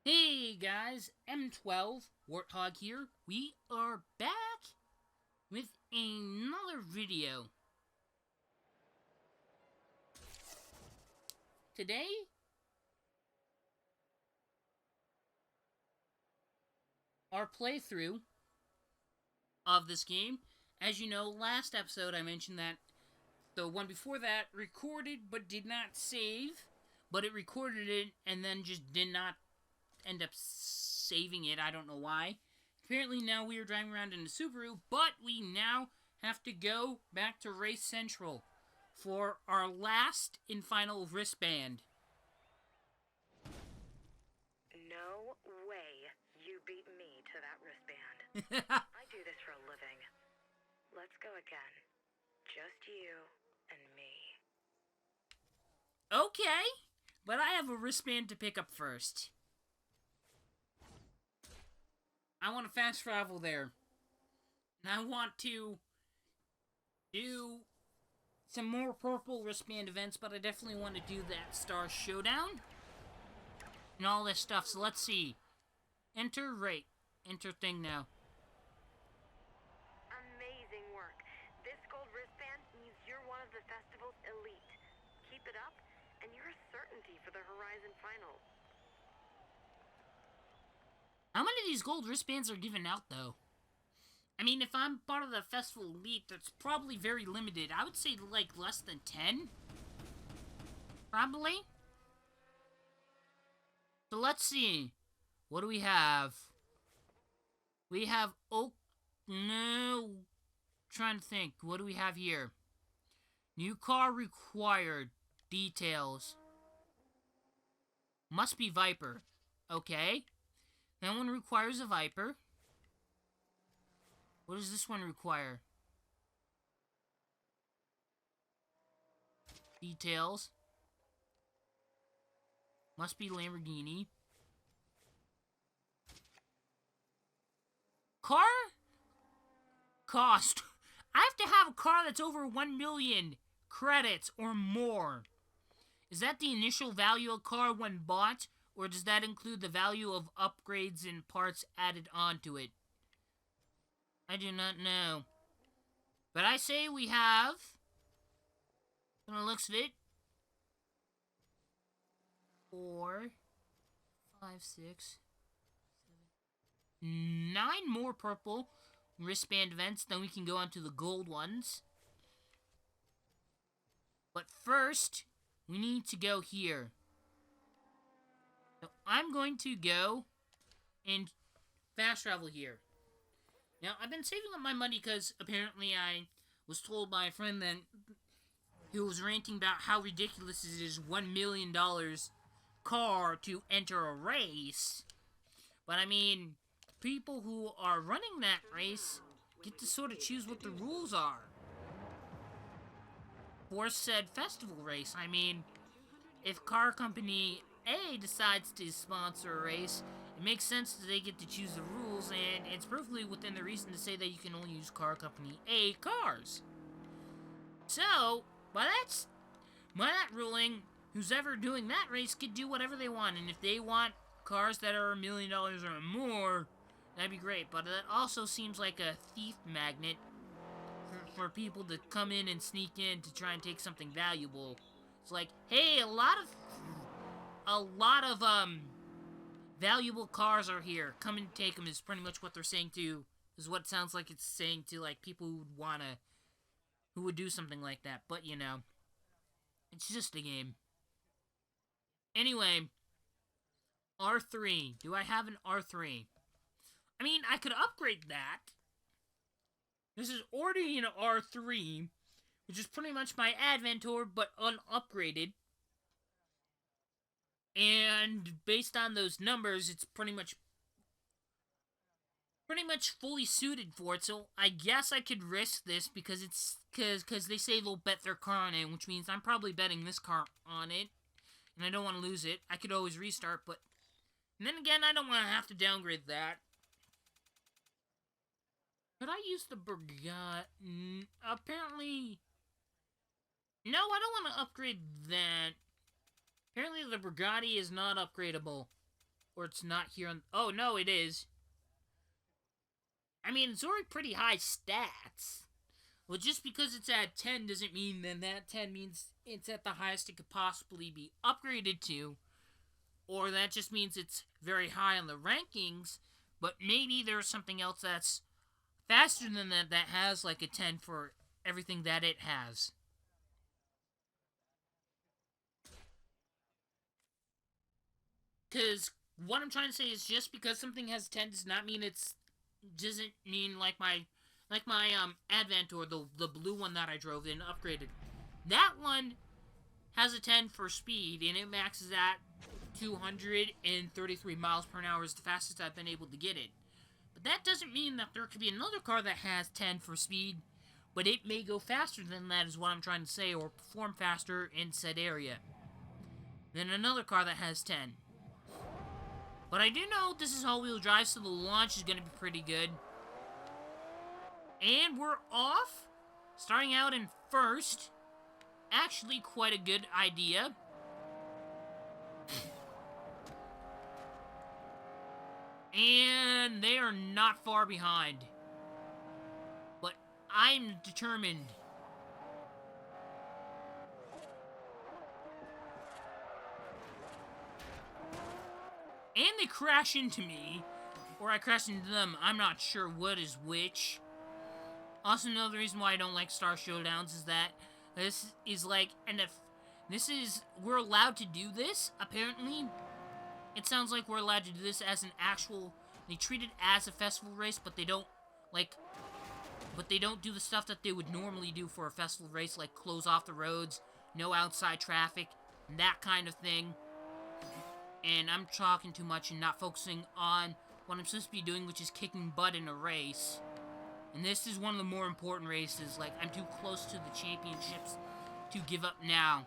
Hey guys, M12 Warthog here. We are back with another video. Today, our playthrough of this game. As you know, last episode I mentioned that the one before that recorded but did not save, but it recorded it and then just did not end up saving it. I don't know why. Apparently now we are driving around in a Subaru, but we now have to go back to Race Central for our last and final wristband. No way you beat me to that wristband. I do this for a living. Let's go again. Just you and me. Okay, but I have a wristband to pick up first. I want to fast travel there. And I want to do some more purple wristband events, but I definitely want to do that Star Showdown and all this stuff. So let's see. Enter rate. Enter thing now. Amazing work. This gold wristband means you're one of the festival's elite. Keep it up, and you're a certainty for the Horizon final. How many of these gold wristbands are given out, though? I mean, if I'm part of the festival elite, that's probably very limited. I would say, like, less than 10? Probably? So let's see. What do we have? We have no. Trying to think. What do we have here? New car required. Details. Must be Viper. Okay. That one requires a Viper. What does this one require? Details. Must be Lamborghini. Car? Cost. I have to have a car that's over 1 million credits or more. Is that the initial value of a car when bought? Or does that include the value of upgrades and parts added onto it? I do not know. But I say we have, from the looks of it, 4, 5, 6, 7, 9 more purple wristband events. Then we can go on to the gold ones. But first, we need to go here. So I'm going to go and fast travel here. Now, I've been saving up my money because apparently I was told by a friend that he was ranting about how ridiculous it is $1 million car to enter a race. But I mean, people who are running that race get to sort of choose what the rules are. For said festival race, I mean, if car company A decides to sponsor a race, it makes sense that they get to choose the rules, and it's perfectly within the reason to say that you can only use car company A cars. So, by that ruling, who's ever doing that race could do whatever they want, and if they want cars that are $1 million or more, that'd be great. But that also seems like a thief magnet for people to come in and sneak in to try and take something valuable. It's like, hey, a lot of valuable cars are here. Come and take them is pretty much what they're saying to, is what it sounds like it's saying to, like, people who would do something like that. But, you know, it's just a game. Anyway, R3. Do I have an R3? I mean, I could upgrade that. This is already an R3, which is pretty much my Adventor, but unupgraded. And based on those numbers, it's pretty much fully suited for it. So I guess I could risk this because they say they'll bet their car on it, which means I'm probably betting this car on it, and I don't want to lose it. I could always restart, but and then again, I don't want to have to downgrade that. Could I use the Bugatti? Apparently, no, I don't want to upgrade that. Apparently the Bugatti is not upgradable. Or it's not here on... Oh, no, it is. I mean, it's already pretty high stats. Well, just because it's at 10 doesn't mean then that 10 means it's at the highest it could possibly be upgraded to. Or that just means it's very high on the rankings. But maybe there's something else that's faster than that that has like a 10 for everything that it has. Because what I'm trying to say is just because something has 10 does not mean it's... Doesn't mean like my Advent or the blue one that I drove in upgraded. That one has a 10 for speed and it maxes at 233 miles per hour is the fastest I've been able to get it. But that doesn't mean that there could be another car that has 10 for speed, but it may go faster than that is what I'm trying to say, or perform faster in said area than another car that has 10. But I do know this is all-wheel drive, so the launch is going to be pretty good. And we're off, starting out in first. Actually, quite a good idea. And they are not far behind. But I'm determined. And they crash into me. Or I crash into them. I'm not sure what is which. Also, another reason why I don't like Star Showdowns is that this is like, and if this is, we're allowed to do this, apparently. It sounds like we're allowed to do this as an actual, they treat it as a festival race, but they don't, like, but they don't do the stuff that they would normally do for a festival race, like close off the roads, no outside traffic, that kind of thing. And I'm talking too much and not focusing on what I'm supposed to be doing, which is kicking butt in a race. And this is one of the more important races. Like, I'm too close to the championships to give up now.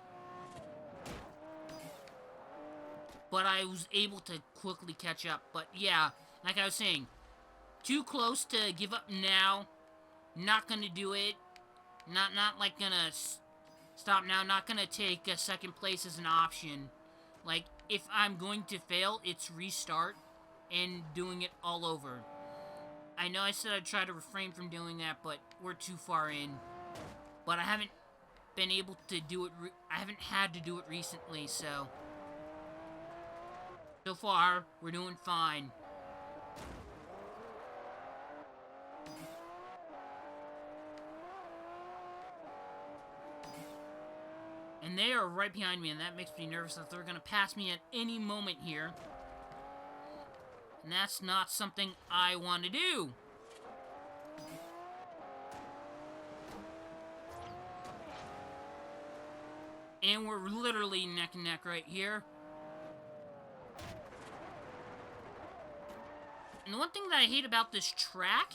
But I was able to quickly catch up. But yeah, like I was saying, too close to give up now. Not gonna do it. Not like gonna stop now. Not gonna take a second place as an option. Like, if I'm going to fail, it's restart and doing it all over. I know I said I'd try to refrain from doing that, but we're too far in. But I haven't been able to do it, I haven't had to do it recently, so... So far, we're doing fine. And they are right behind me, and that makes me nervous that they're gonna pass me at any moment here. And that's not something I want to do. And we're literally neck and neck right here. And the one thing that I hate about this track,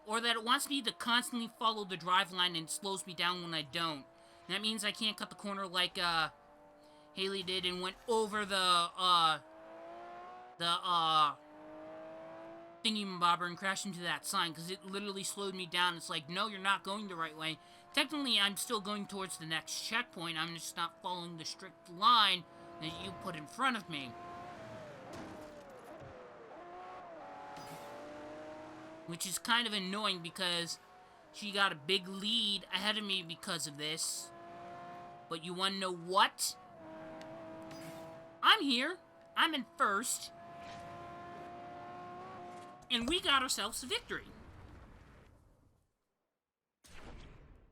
or that it wants me to constantly follow the drive line and slows me down when I don't. And that means I can't cut the corner like, Haley did and went over the thingy-mabobber and crashed into that sign, because it literally slowed me down. It's like, no, you're not going the right way. Technically, I'm still going towards the next checkpoint. I'm just not following the strict line that you put in front of me. Which is kind of annoying because she got a big lead ahead of me because of this. But you want to know what? I'm here. I'm in first. And we got ourselves a victory.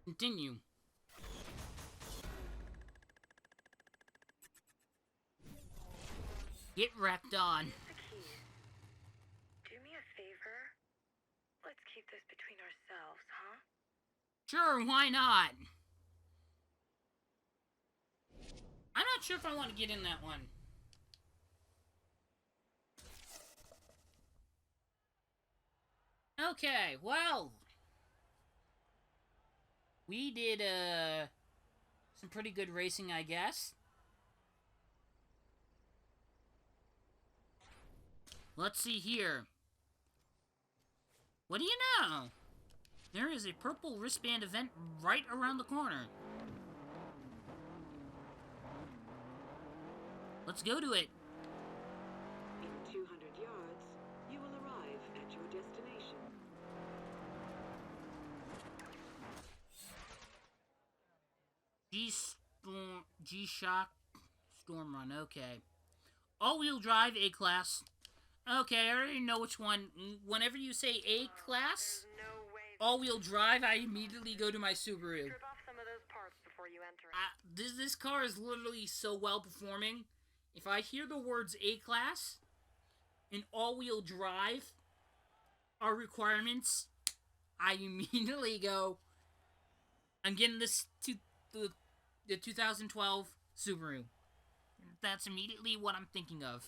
Continue. Get wrecked on. Do me a favor. Let's keep this between ourselves, huh? Sure, why not? I'm not sure if I want to get in that one. Okay, well, we did, some pretty good racing, I guess. Let's see here. What do you know? There is a purple wristband event right around the corner. Let's go to it. In 200 G-Shock Storm Run, okay. All-wheel drive, A-Class. Okay, I already know which one. Whenever you say A-Class, all-wheel drive, I immediately go to my Subaru. Strip off some of those parts before you enter This car is literally so well performing. If I hear the words A-Class and all-wheel drive are requirements, I immediately go, I'm getting this to the 2012 Subaru. That's immediately what I'm thinking of.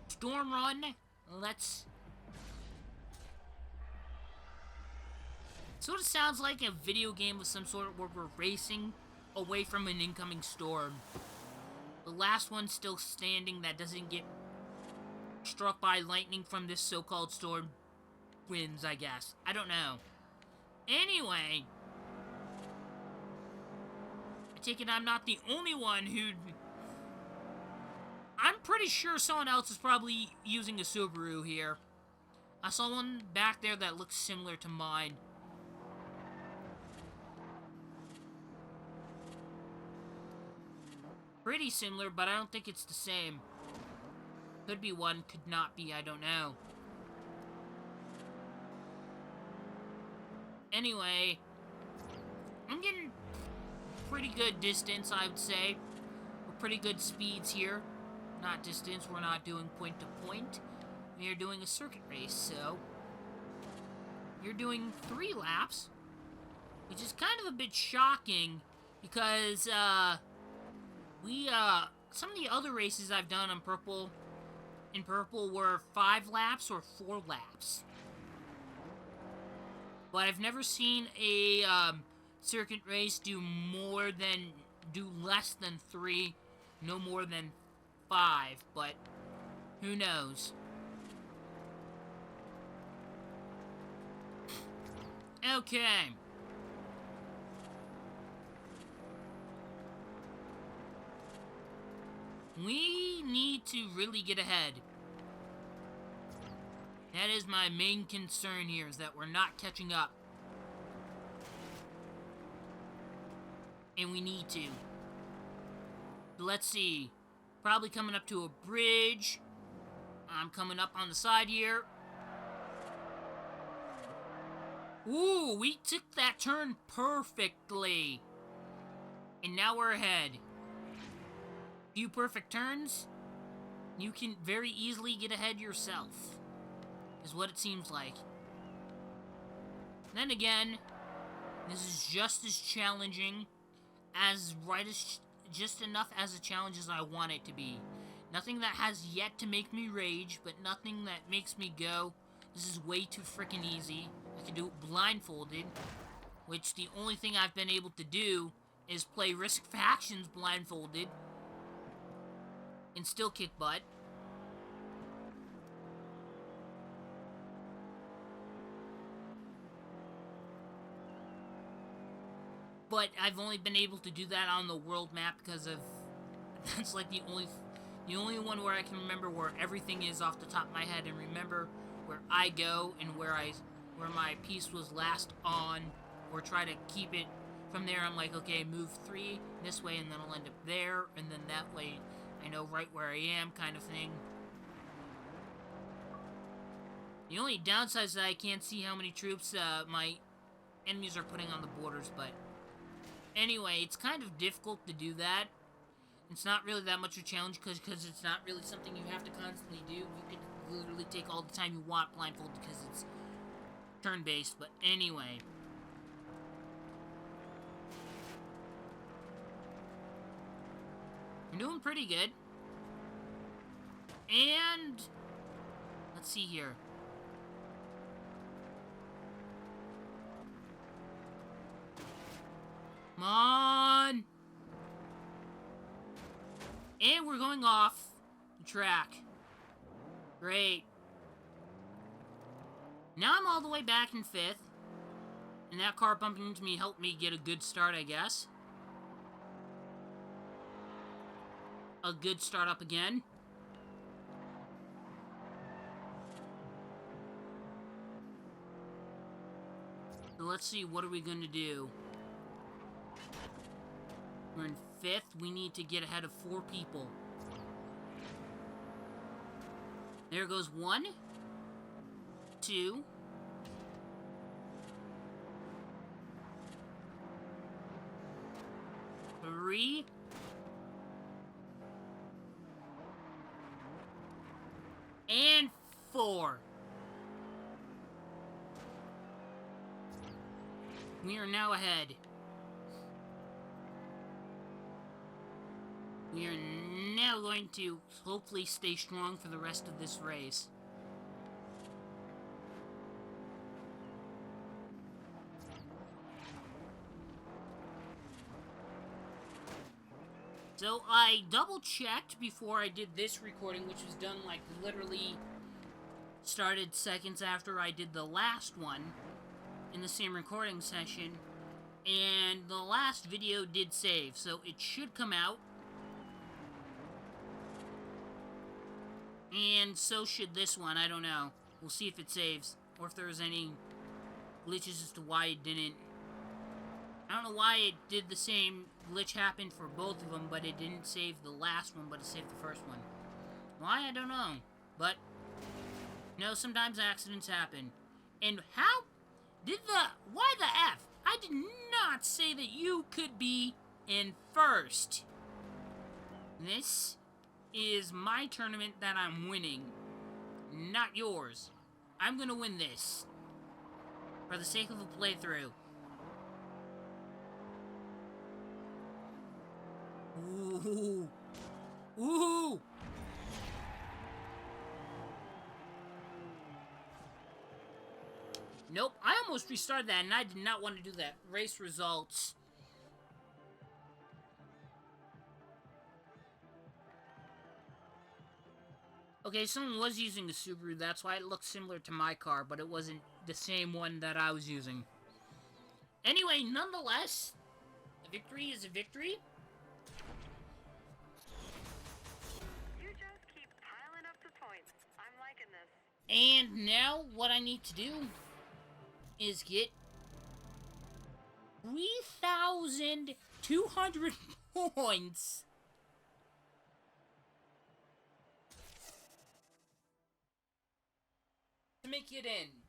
Storm Run, let's... Sort of sounds like a video game of some sort where we're racing away from an incoming storm. The last one still standing that doesn't get struck by lightning from this so-called storm wins, I guess. I don't know. Anyway, I take it I'm not the only one who... I'm pretty sure someone else is probably using a Subaru here. I saw one back there that looks similar to mine. Pretty similar, but I don't think it's the same. Could be one, could not be, I don't know. Anyway, I'm getting pretty good distance, I would say. We're pretty good speeds here. Not distance, we're not doing point to point. We are doing a circuit race, so... You're doing 3 laps, which is kind of a bit shocking, because, some of the other races I've done in purple were 5 laps or 4 laps. But I've never seen a, circuit race do less than 3, no more than 5, but who knows. Okay. We need to really get ahead. That is my main concern here, is that we're not catching up. And we need to. Let's see. Probably coming up to a bridge. I'm coming up on the side here. Ooh, we took that turn perfectly. And now we're ahead. Few perfect turns, you can very easily get ahead yourself, is what it seems like. Then again, this is just as challenging, just enough as a challenge as I want it to be. Nothing that has yet to make me rage, but nothing that makes me go, this is way too freaking easy. I can do it blindfolded, which the only thing I've been able to do is play Risk Factions blindfolded. And still kick butt. But I've only been able to do that on the world map because of... That's like the only one where I can remember where everything is off the top of my head and remember where I go and where my piece was last on, or try to keep it from there. I'm like, okay, move 3 this way and then I'll end up there, and then that way I know right where I am, kind of thing. The only downside is that I can't see how many troops my enemies are putting on the borders, but anyway, it's kind of difficult to do that. It's not really that much of a challenge because it's not really something you have to constantly do. You can literally take all the time you want blindfolded because it's turn-based, but anyway. I'm doing pretty good. And let's see here. Come on. And we're going off the track. Great. Now I'm all the way back in 5th. And that car bumping into me helped me get a good start, I guess. A good start up again. So let's see, what are we going to do? We're in 5th. We need to get ahead of 4 people. There goes 1, 2, 3, and 4. We are now ahead. We are now going to hopefully stay strong for the rest of this race. So I double-checked before I did this recording, which was done like literally started seconds after I did the last one in the same recording session, and the last video did save, so it should come out. And so should this one, I don't know. We'll see if it saves, or if there's any glitches as to why it didn't. I don't know why it did the same glitch happen for both of them, but it didn't save the last one, but it saved the first one. Why? I don't know. But, no, sometimes accidents happen. And how did why the F? I did not say that you could be in first. This is my tournament that I'm winning, not yours. I'm gonna win this for the sake of a playthrough. Ooh. Ooh. Nope, I almost restarted that, and I did not want to do that. Race results. Okay, someone was using a Subaru, that's why it looked similar to my car, but it wasn't the same one that I was using. Anyway, nonetheless, a victory is a victory. You just keep piling up the points. I'm liking this. And now, what I need to do is get 3,200 points. To make it in.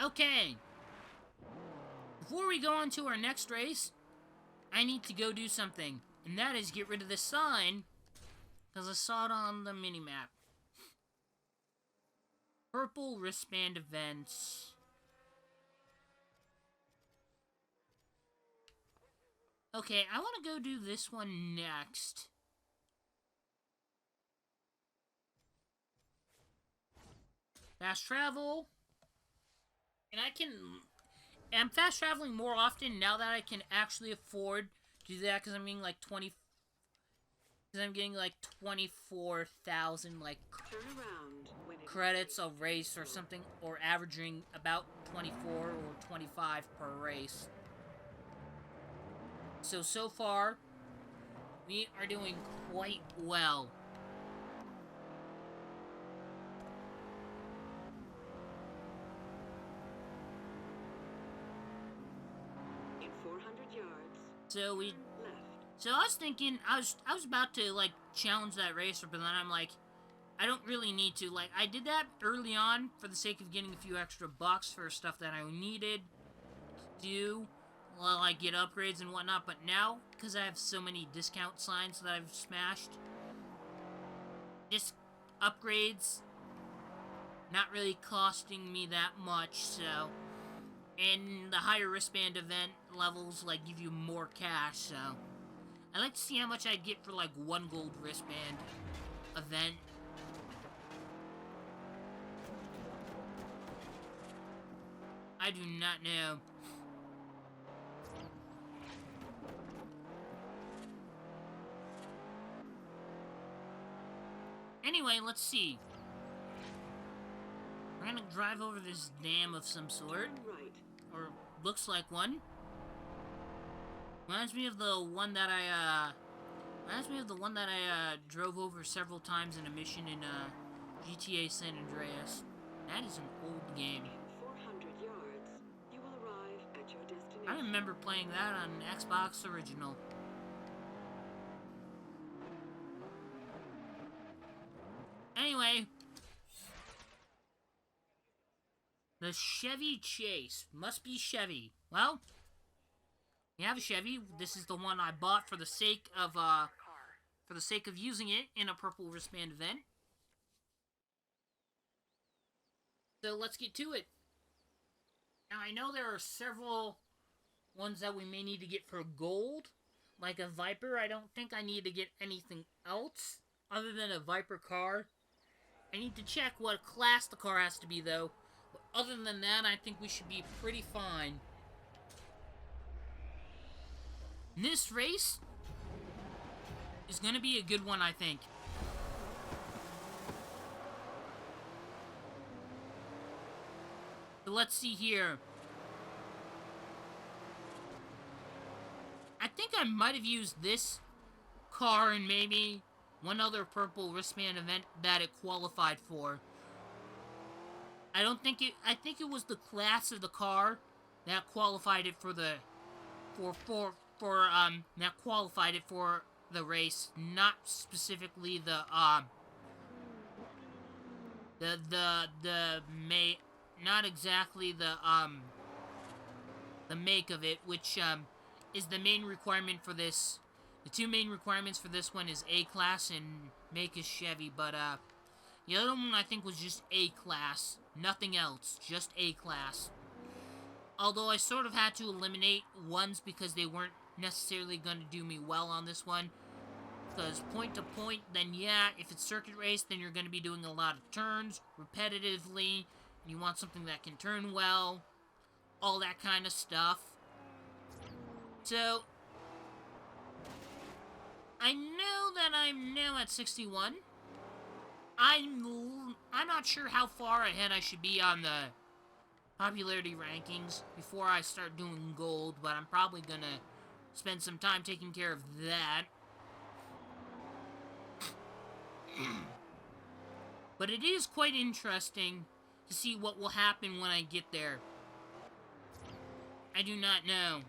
Okay. Before we go on to our next race, I need to go do something. And that is get rid of this sign, because I saw it on the minimap. Purple wristband events. Okay, I want to go do this one next. Fast travel. And I'm fast traveling more often now that I can actually afford to do that, because I'm getting like 24,000 like credits a race or something, or averaging about 24 or 25 per race. So far, we are doing quite well. In 400 yards. So I was thinking, I was about to like challenge that racer, but then I'm like, I don't really need to. Like, I did that early on for the sake of getting a few extra bucks for stuff that I needed to do while I get upgrades and whatnot, but now, because I have so many discount signs that I've smashed, just upgrades not really costing me that much, so, and the higher wristband event levels, like, give you more cash, so, I like to see how much I'd get for, like, 1 gold wristband event. I do not know. Anyway, let's see. We're gonna drive over this dam of some sort. Right. Or looks like one. Reminds me of the one that I drove over several times in a mission in GTA San Andreas. That is an old game. In 400 yards, you will arrive at your destination. I remember playing that on Xbox Original. Anyway, the Chevy Chase. Must be Chevy. Well, you have a Chevy. This is the one I bought for the sake of using it in a purple wristband event. So let's get to it. Now I know there are several ones that we may need to get for gold, like a Viper. I don't think I need to get anything else other than a Viper car. I need to check what class the car has to be, though. But other than that, I think we should be pretty fine. This race is going to be a good one, I think. So let's see here. I think I might have used this car in maybe one other purple wristband event that it qualified for. I think it was the class of the car that qualified it for the race, not specifically not exactly the make of it, which is the main requirement for this. The two main requirements for this one is A class and make is Chevy, but the other one I think was just A class, nothing else, just A class. Although I sort of had to eliminate ones because they weren't necessarily going to do me well on this one. Because point to point, then yeah, if it's circuit race, then you're going to be doing a lot of turns repetitively. And you want something that can turn well, all that kind of stuff. So I know that I'm now at 61. I'm not sure how far ahead I should be on the popularity rankings before I start doing gold, but I'm probably gonna spend some time taking care of that. But it is quite interesting to see what will happen when I get there. I do not know.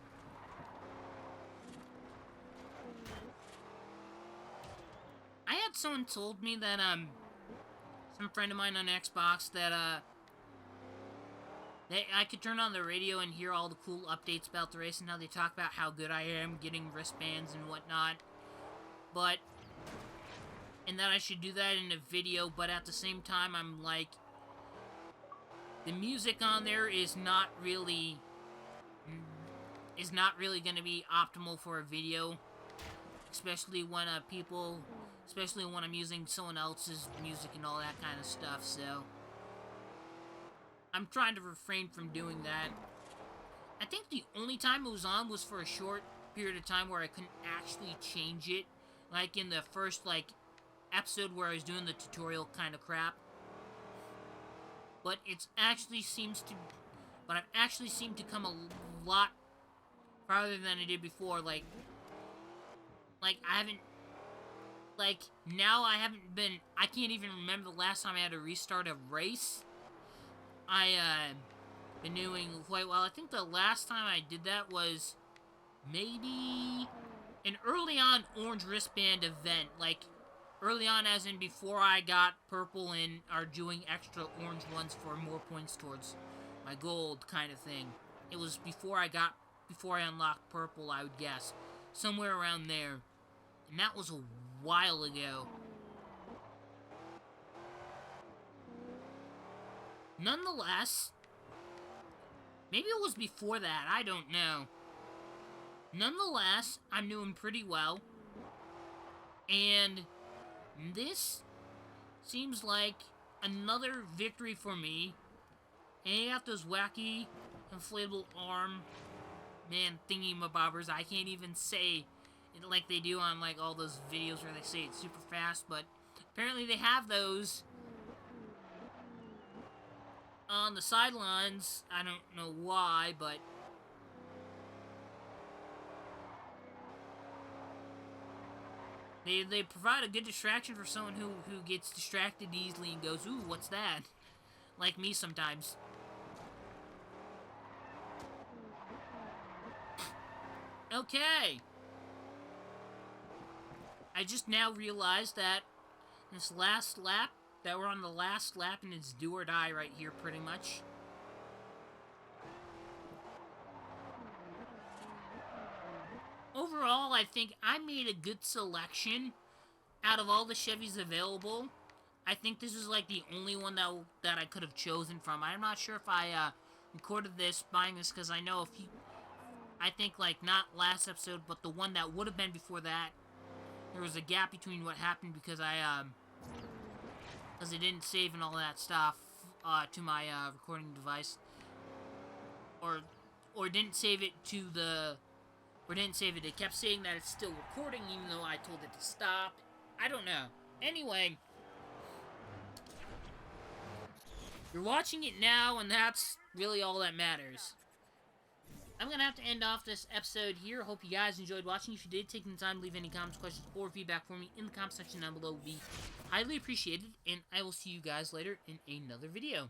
I had someone told me that, some friend of mine on Xbox that, I could turn on the radio and hear all the cool updates about the race and how they talk about how good I am getting wristbands and whatnot. And that I should do that in a video, but at the same time, I'm like, the music on there is not really going to be optimal for a video, especially when I'm using someone else's music and all that kind of stuff, so I'm trying to refrain from doing that. I think the only time it was on was for a short period of time where I couldn't actually change it, like in the first, episode where I was doing the tutorial kind of crap. But I've actually seemed to come a lot farther than I did before, I can't even remember the last time I had to restart a race. Been doing quite well. I think the last time I did that was maybe an early on orange wristband event, early on as in before I got purple and are doing extra orange ones for more points towards my gold kind of thing. It was before I unlocked purple, I would guess. Somewhere around there. And that was a while ago. Nonetheless, maybe it was before that, I don't know. Nonetheless, I'm doing pretty well. And this seems like another victory for me. And you got those wacky inflatable arm thingy-mabobbers. I can't even say it like they do on all those videos where they say it's super fast, but apparently they have those on the sidelines. I don't know why, but They provide a good distraction for someone who gets distracted easily and goes, ooh, what's that? Like me sometimes. Okay. I just now realized that this last lap, that we're on the last lap and it's do or die right here pretty much. Overall, I think I made a good selection out of all the Chevys available. I think this is like the only one that I could have chosen from. I'm not sure if I recorded this, buying this, because I know if you... I think, like, not last episode, but the one that would have been before that, there was a gap between what happened because because it didn't save and all that stuff to my recording device, or didn't save it to the, or didn't save it. It kept saying that it's still recording even though I told it to stop. I don't know. Anyway, you're watching it now, and that's really all that matters. I'm going to have to end off this episode here. Hope you guys enjoyed watching. If you did, take the time to leave any comments, questions, or feedback for me in the comment section down below would be highly appreciated, and I will see you guys later in another video.